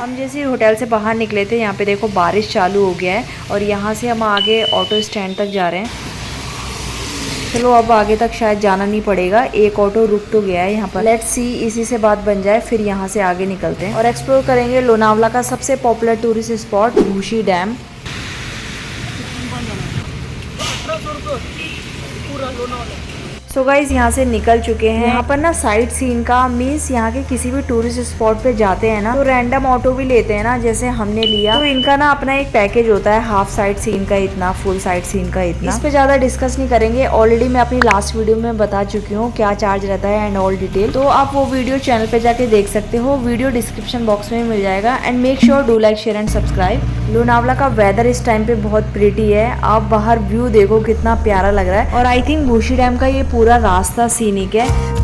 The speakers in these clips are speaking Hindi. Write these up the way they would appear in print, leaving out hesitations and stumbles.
हम जैसे होटल से बाहर निकले थे, यहाँ पे देखो बारिश चालू हो गया है और यहाँ से हम आगे ऑटो स्टैंड तक जा रहे हैं। चलो अब आगे तक शायद जाना नहीं पड़ेगा, एक ऑटो रुक तो गया है यहाँ पर। लेट्स सी इसी से बात बन जाए, फिर यहाँ से आगे निकलते हैं और एक्सप्लोर करेंगे लोनावला का सबसे popular tourist spot Bhushi dam. So guys यहाँ से निकल चुके हैं। यहाँ पर ना साइट सीन का मीन्स यहाँ के किसी भी टूरिस्ट स्पॉट पे जाते हैं ना तो रैंडम ऑटो भी लेते हैं ना, जैसे हमने लिया। तो इनका ना अपना एक पैकेज होता है, हाफ साइट सीन का इतना, फुल साइट सीन का इतना। इस पे ज्यादा डिस्कस नहीं करेंगे, ऑलरेडी मैं अपनी लास्ट वीडियो में बता चुकी हूँ क्या चार्ज रहता है एंड ऑल डिटेल। तो आप वो वीडियो चैनल पे जाके देख सकते हो, वीडियो डिस्क्रिप्शन बॉक्स में मिल जाएगा। And make sure do like share and subscribe. Lonavala का वेदर इस टाइम पे बहुत प्रिटी है, आप बाहर व्यू देखो कितना प्यारा लग रहा है। और आई थिंक भूशी डैम का ये पूरा रास्ता सीनिक है।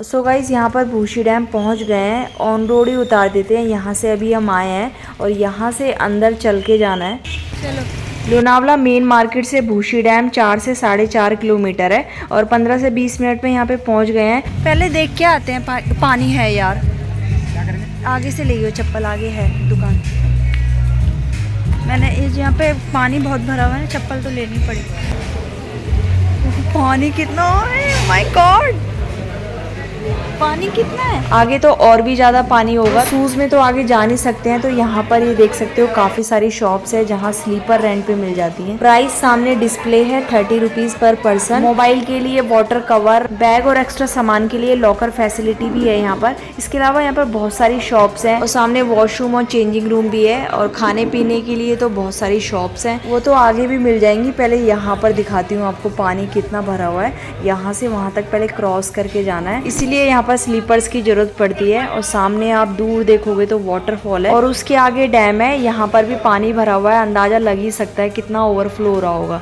सो गाइज यहाँ पर भूशी डैम पहुँच गए हैं, ऑन रोड ही उतार देते हैं। यहाँ से अभी हम आए हैं और यहाँ से अंदर चल के जाना है। चलो। लोनावला मेन मार्केट से भूशी डैम 4 से 4.5 किलोमीटर है और 15 से 20 मिनट में यहाँ पे पहुँच गए हैं। पहले देख के आते हैं, पानी है यार, क्या करेंगे? आगे से ले लो चप्पल, आगे है दुकान। मैंने यहाँ पे पानी बहुत भरा हुआ है, चप्पल तो लेनी पड़ेगी। पानी कितना है, माय गॉड, पानी कितना है। आगे तो और भी ज्यादा पानी होगा, शूज में तो आगे जा नहीं सकते हैं। तो यहाँ पर ये देख सकते हो काफी सारी शॉप्स है जहाँ स्लीपर रेंट पे मिल जाती है। प्राइस सामने डिस्प्ले है, 30 रुपीज पर पर्सन। मोबाइल के लिए वाटर कवर, बैग और एक्स्ट्रा सामान के लिए लॉकर फैसिलिटी भी है यहाँ पर। इसके अलावा यहाँ पर बहुत सारी शॉप्स है और सामने वॉशरूम और चेंजिंग रूम भी है। और खाने पीने के लिए तो बहुत सारी शॉप्स है, वो तो आगे भी मिल जाएंगी। पहले यहाँ पर दिखाती हूँ आपको पानी कितना भरा हुआ है। यहाँ से वहाँ तक पहले क्रॉस करके जाना है, इसीलिए यहाँ पर स्लीपर्स की जरूरत पड़ती है। और सामने आप दूर देखोगे तो वाटरफॉल है और उसके आगे डैम है। यहाँ पर भी पानी भरा हुआ है, अंदाजा लग ही सकता है कितना ओवरफ्लो हो रहा होगा।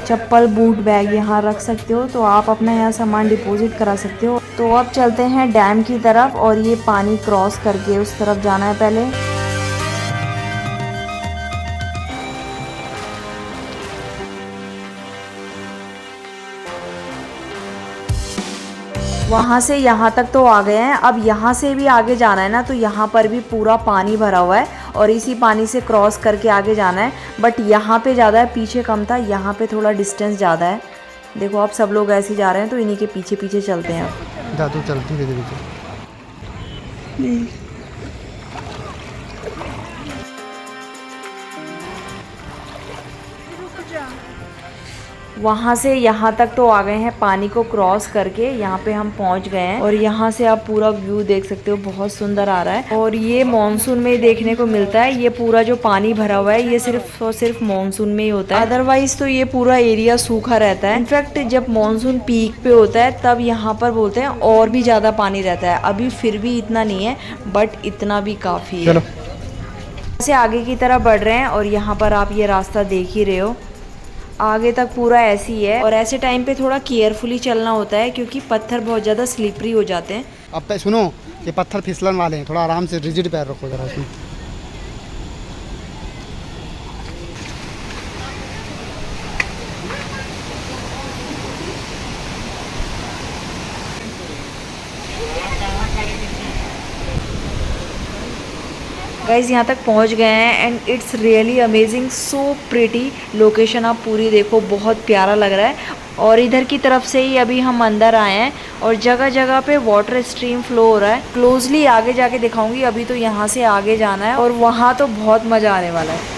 चप्पल बूट बैग यहाँ रख सकते हो, तो आप अपना यहाँ सामान डिपॉजिट करा सकते हो। तो अब चलते हैं डैम की तरफ और ये पानी क्रॉस करके उस तरफ जाना है पहले। वहाँ से यहाँ तक तो आ गए हैं, अब यहाँ से भी आगे जाना है ना, तो यहाँ पर भी पूरा पानी भरा हुआ है और इसी पानी से क्रॉस करके आगे जाना है। बट यहाँ पे ज़्यादा है, पीछे कम था, यहाँ पे थोड़ा डिस्टेंस ज़्यादा है। देखो अब सब लोग ऐसे जा रहे हैं तो इन्हीं के पीछे पीछे चलते हैं। दादू चलती है धीरे धीरे। वहाँ से यहाँ तक तो आ गए हैं, पानी को क्रॉस करके यहाँ पे हम पहुँच गए हैं। और यहाँ से आप पूरा व्यू देख सकते हो, बहुत सुंदर आ रहा है। और ये मॉनसून में देखने को मिलता है, ये पूरा जो पानी भरा हुआ है ये सिर्फ और सिर्फ मॉनसून में ही होता है, अदरवाइज तो ये पूरा एरिया सूखा रहता है। इनफैक्ट जब मॉनसून पीक पे होता है तब यहाँ पर बोलते हैं और भी ज़्यादा पानी रहता है। अभी फिर भी इतना नहीं है, बट इतना भी काफ़ी है। से आगे की तरफ बढ़ रहे हैं और यहाँ पर आप ये रास्ता देख ही रहे हो, आगे तक पूरा ऐसी ही है। और ऐसे टाइम पे थोड़ा केयरफुली चलना होता है क्योंकि पत्थर बहुत ज़्यादा स्लिपरी हो जाते हैं। अब सुनो, ये पत्थर फिसलन वाले हैं, थोड़ा आराम से रिजिड पैर रखो जरा इसमें। गाइज यहाँ तक पहुँच गए हैं and it's really amazing, so pretty. Location आप पूरी देखो, बहुत प्यारा लग रहा है। और इधर की तरफ से ही अभी हम अंदर आए हैं और जगह जगह पे वाटर स्ट्रीम फ्लो हो रहा है। क्लोजली आगे जाके दिखाऊंगी, अभी तो यहाँ से आगे जाना है और वहाँ तो बहुत मज़ा आने वाला है।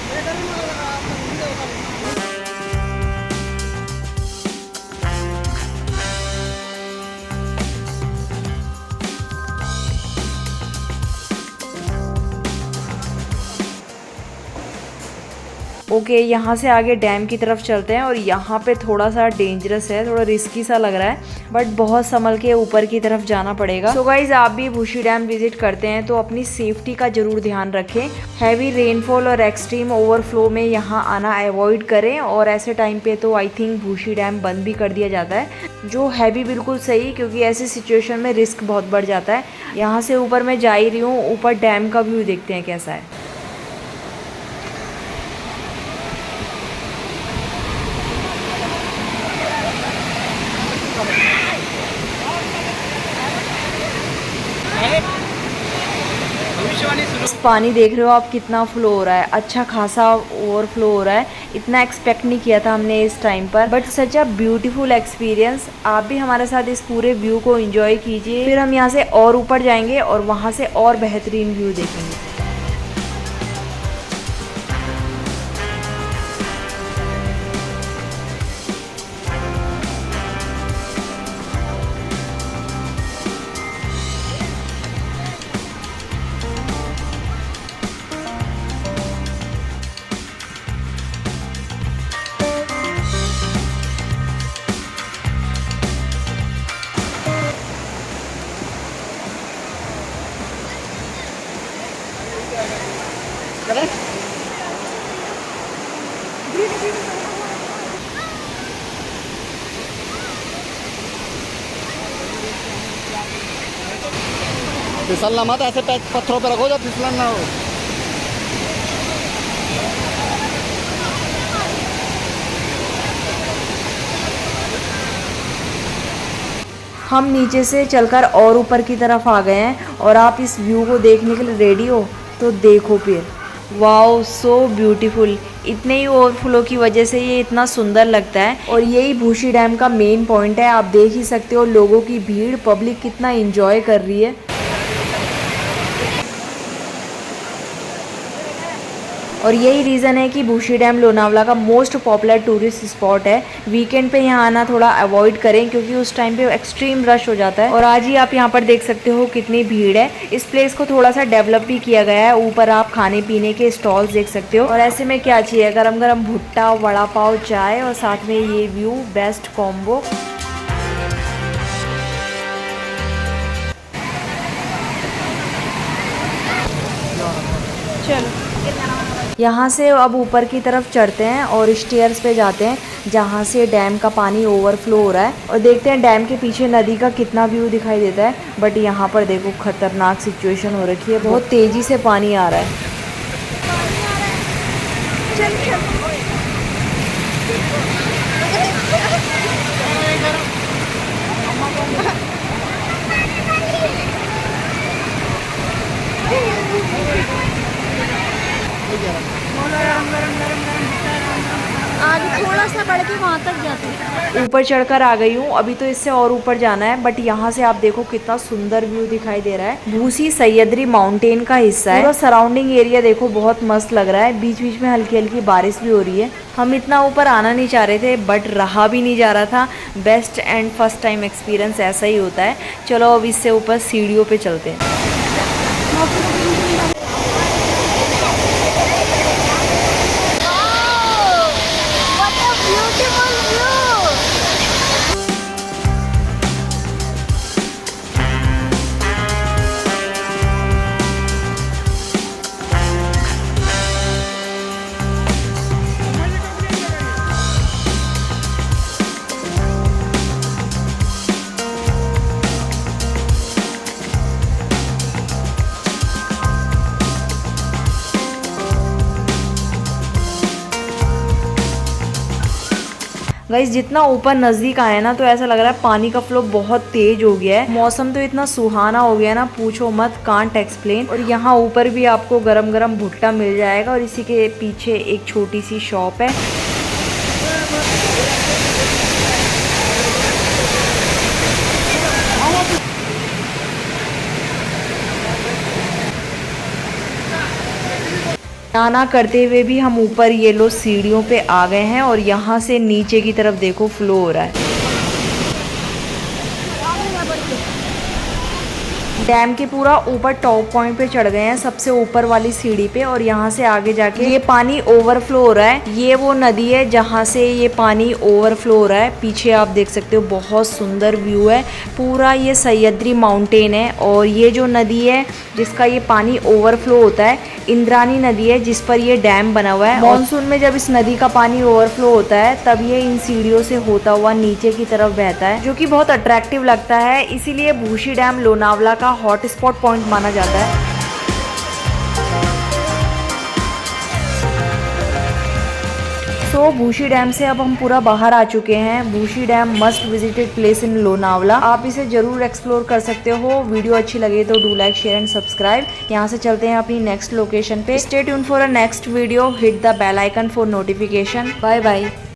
ओके, यहाँ से आगे डैम की तरफ चलते हैं और यहाँ पे थोड़ा सा डेंजरस है, थोड़ा रिस्की सा लग रहा है, बट बहुत संभल के ऊपर की तरफ जाना पड़ेगा। सो गाइज, आप भी भूशी डैम विजिट करते हैं तो अपनी सेफ्टी का जरूर ध्यान रखें। हैवी रेनफॉल और एक्सट्रीम ओवरफ्लो में यहाँ आना अवॉइड करें, और ऐसे टाइम पे तो आई थिंक भूशी डैम बंद भी कर दिया जाता है, जो है भी बिल्कुल सही, क्योंकि ऐसी सिचुएशन में रिस्क बहुत बढ़ जाता है। यहाँ से ऊपर मैं जा ही रही हूँ, ऊपर डैम का व्यू देखते हैं कैसा है। पानी देख रहे हो आप कितना फ्लो हो रहा है, अच्छा खासा ओवरफ्लो हो रहा है। इतना एक्सपेक्ट नहीं किया था हमने इस टाइम पर, but such a beautiful experience. आप भी हमारे साथ इस पूरे व्यू को एंजॉय कीजिए। फिर हम यहाँ से और ऊपर जाएंगे और वहाँ से और बेहतरीन व्यू देखेंगे। फिसलना मत, ऐसे पत्थरों पे रखो जब फिसलन ना हो। हम नीचे से चलकर और ऊपर की तरफ आ गए हैं, और आप इस व्यू को देखने के लिए रेडी हो तो देखो फिर। Wow, so beautiful. इतने ही ओवरफ्लो की वजह से ये इतना सुंदर लगता है, और यही भूशी डैम का मेन पॉइंट है। आप देख ही सकते हो लोगों की भीड़, पब्लिक कितना एंजॉय कर रही है। और यही रीज़न है कि भूशी डैम लोनावला का मोस्ट पॉपुलर टूरिस्ट स्पॉट है। वीकेंड पे यहाँ आना थोड़ा अवॉइड करें, क्योंकि उस टाइम पे एक्सट्रीम रश हो जाता है। और आज ही आप यहाँ पर देख सकते हो कितनी भीड़ है। इस प्लेस को थोड़ा सा डेवलप भी किया गया है। ऊपर आप खाने पीने के स्टॉल्स देख सकते हो, और ऐसे में क्या चाहिए, गरम गरम भुट्टा, वड़ा पाव, चाय, और साथ में ये व्यू, बेस्ट कॉम्बो। चलो यहाँ से अब ऊपर की तरफ चढ़ते हैं और स्टेयर्स पे जाते हैं, जहाँ से डैम का पानी ओवरफ्लो हो रहा है, और देखते हैं डैम के पीछे नदी का कितना व्यू दिखाई देता है। बट यहाँ पर देखो खतरनाक सिचुएशन हो रखी है, बहुत तेज़ी से पानी आ रहा है। आगे थोड़ा सा बढ़ के वहाँ तक जाते हैं। ऊपर चढ़कर आ गई हूँ, अभी तो इससे और ऊपर जाना है। बट यहाँ से आप देखो कितना सुंदर व्यू दिखाई दे रहा है। भूसी सह्याद्री माउंटेन का हिस्सा है। पूरा सराउंडिंग एरिया देखो बहुत मस्त लग रहा है। बीच बीच में हल्की हल्की बारिश भी हो रही है। हम इतना ऊपर आना नहीं चाह रहे थे, बट रहा भी नहीं जा रहा था। Best and first time experience ऐसा ही होता है। चलो अब इससे ऊपर सीढ़ियों पे चलते हैं। गाइस, जितना ऊपर नज़दीक आए ना, तो ऐसा लग रहा है पानी का फ्लो बहुत तेज हो गया है। मौसम तो इतना सुहाना हो गया ना, पूछो मत, कांट एक्सप्लेन। और यहाँ ऊपर भी आपको गरम गरम भुट्टा मिल जाएगा, और इसी के पीछे एक छोटी सी शॉप है। स्नान करते हुए भी हम ऊपर ये लो सीढ़ियों पे आ गए हैं, और यहाँ से नीचे की तरफ देखो फ्लो हो रहा है। डैम के पूरा ऊपर टॉप पॉइंट पे चढ़ गए हैं, सबसे ऊपर वाली सीढ़ी पे, और यहाँ से आगे जाके ये पानी ओवरफ्लो हो रहा है। ये वो नदी है जहाँ से ये पानी ओवरफ्लो हो रहा है। पीछे आप देख सकते हो बहुत सुंदर व्यू है, पूरा ये सह्याद्री माउंटेन है। और ये जो नदी है जिसका ये पानी ओवरफ्लो होता है, इंद्रानी नदी है जिस पर ये डैम बना हुआ है। मॉनसून में जब इस नदी का पानी ओवरफ्लो होता है तब ये इन सीढ़ियों से होता हुआ नीचे की तरफ बहता है, जो कि बहुत अट्रैक्टिव लगता है। इसीलिए भूशी डैम लोनावला का हॉट स्पॉट पॉइंट माना जाता है। तो भूशी डैम से अब हम पूरा बाहर आ चुके हैं। Bhushi dam must visited place in Lonavala, आप इसे जरूर एक्सप्लोर कर सकते हो। वीडियो अच्छी लगे तो do like share and subscribe. यहाँ से चलते हैं अपनी नेक्स्ट लोकेशन पे। Stay tune for a next video, hit the bell icon for notification. Bye bye.